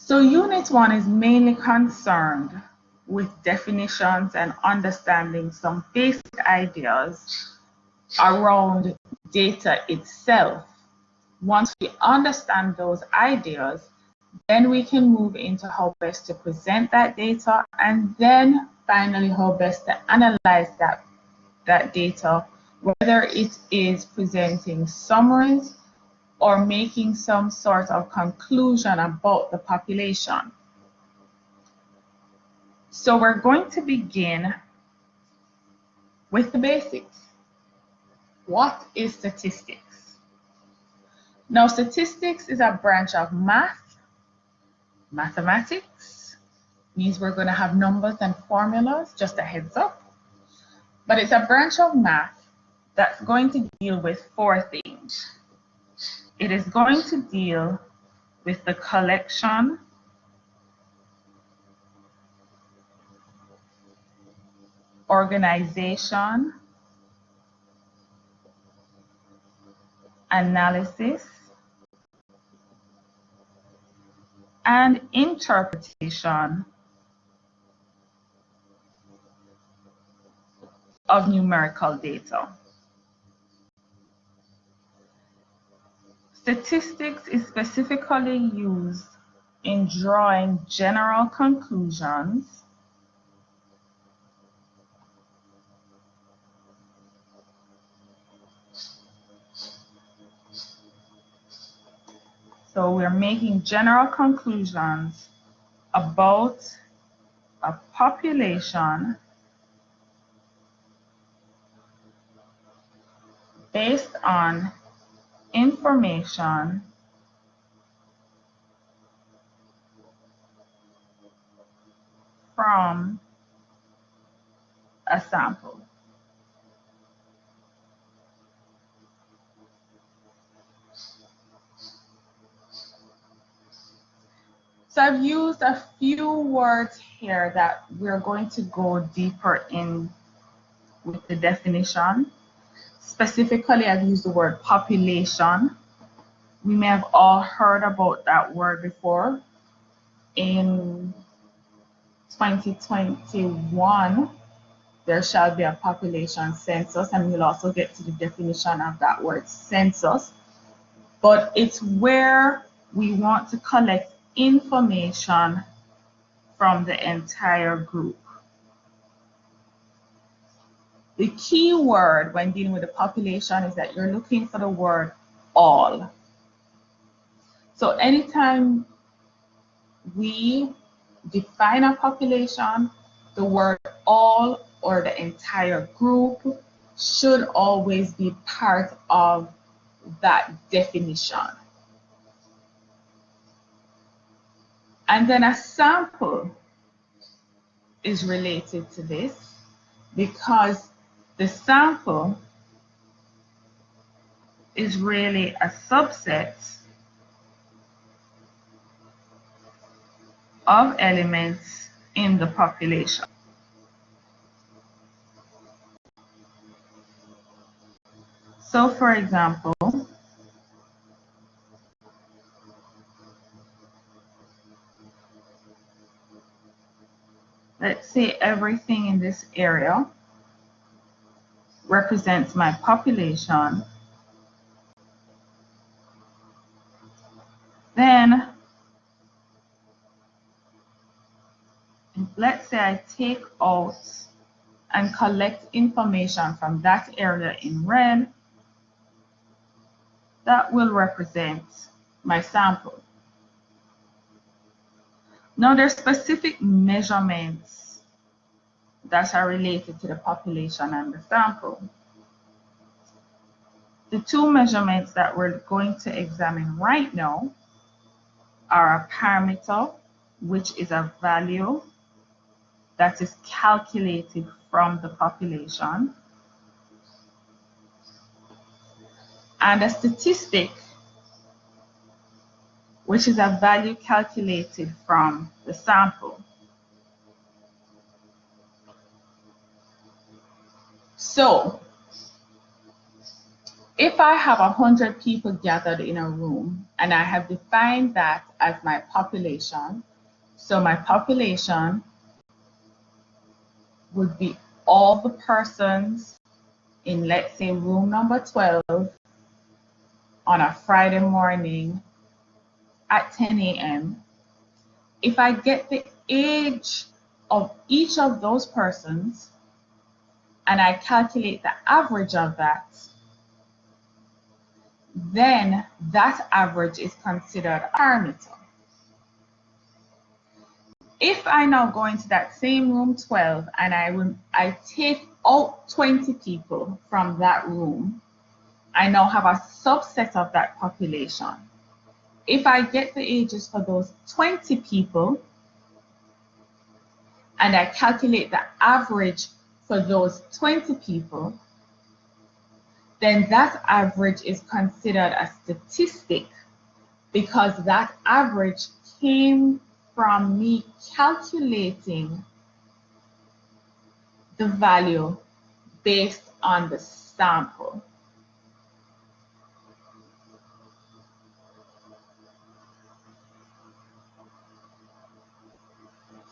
So Unit 1 is mainly concerned with definitions and understanding some basic ideas around data itself. Once we understand those ideas, then we can move into how best to present that data, and then finally how best to analyze that data, whether it is presenting summaries or making some sort of conclusion about the population. So we're going to begin with the basics. What is statistics? Now, statistics is a branch of mathematics. Means we're going to have numbers and formulas, just a heads up. But it's a branch of math that's going to deal with four things. It is going to deal with the collection, organization, analysis, and interpretation of numerical data. Statistics is specifically used in drawing general conclusions So we're making general conclusions about a population based on information from a sample. So I've used a few words here that we're going to go deeper in with the definition. Specifically, I've used the word population. We may have all heard about that word before. In 2021, there shall be a population census, and we'll also get to the definition of that word census. But it's where we want to collect information from the entire group. The key word when dealing with the population is that you're looking for the word all. So anytime we define a population, the word all or the entire group should always be part of that definition. And then a sample is related to this because the sample is really a subset of elements in the population. So for example, let's say everything in this area represents my population. Then let's say I take out and collect information from that area in red. That will represent my sample. Now there's specific measurements that are related to the population and the sample. The two measurements that we're going to examine right now are a parameter, which is a value that is calculated from the population, and a statistic, which is a value calculated from the sample. So If I have 100 people gathered in a room and I have defined that as my population, so my population would be all the persons in, let's say, room number 12 on a Friday morning at 10 a.m. If I get the age of each of those persons and I calculate the average of that, then that average is considered a parameter. If I now go into that same room 12 and I take out 20 people from that room, I now have a subset of that population. If I get the ages for those 20 people and I calculate the average for those 20 people, then that average is considered a statistic because that average came from me calculating the value based on the sample.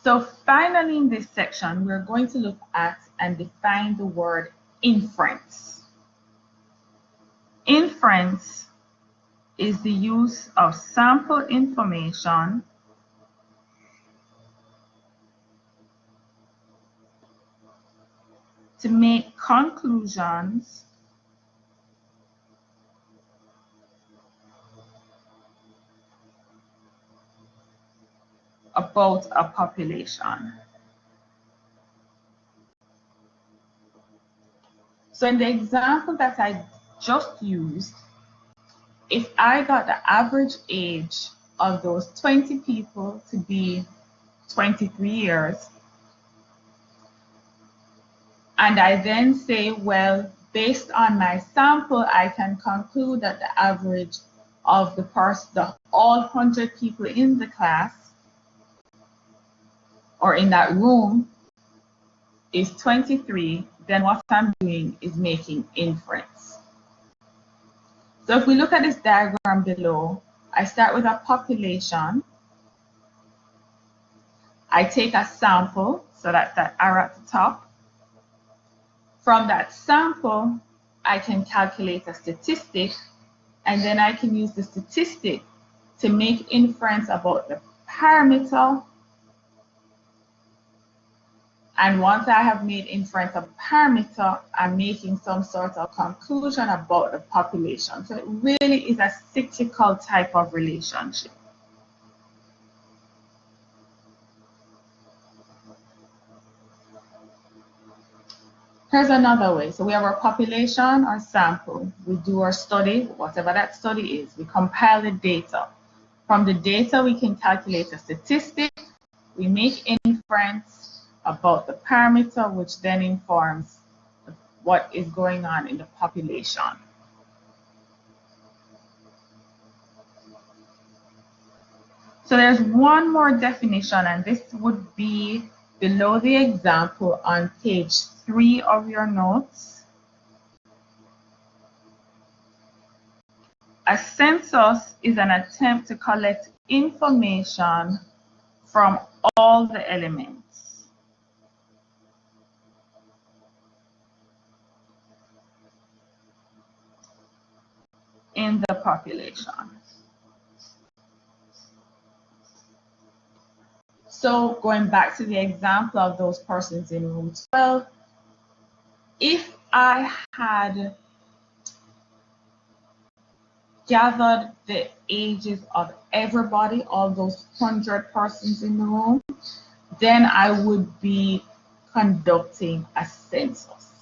So finally in this section, we're going to look at and define the word inference. Inference is the use of sample information to make conclusions about a population. So in the example that I just used, if I got the average age of those 20 people to be 23 years, and I then say, well, based on my sample, I can conclude that the average of all 100 people in the class or in that room is 23, then what I'm doing is making inference. So if we look at this diagram below, I start with a population. I take a sample, so that's that arrow at the top. From that sample, I can calculate a statistic, and then I can use the statistic to make inference about the parameter. And once I have made inference of parameter, I'm making some sort of conclusion about the population. So it really is a cyclical type of relationship. Here's another way. So we have our population, our sample. We do our study, whatever that study is. We compile the data. From the data, we can calculate a statistic. We make inference about the parameter, which then informs what is going on in the population. So there's one more definition, and this would be below the example on page 3 of your notes. A census is an attempt to collect information from all the elements in the population. So going back to the example of those persons in room 12, if I had gathered the ages of everybody, all those 100 persons in the room, then I would be conducting a census.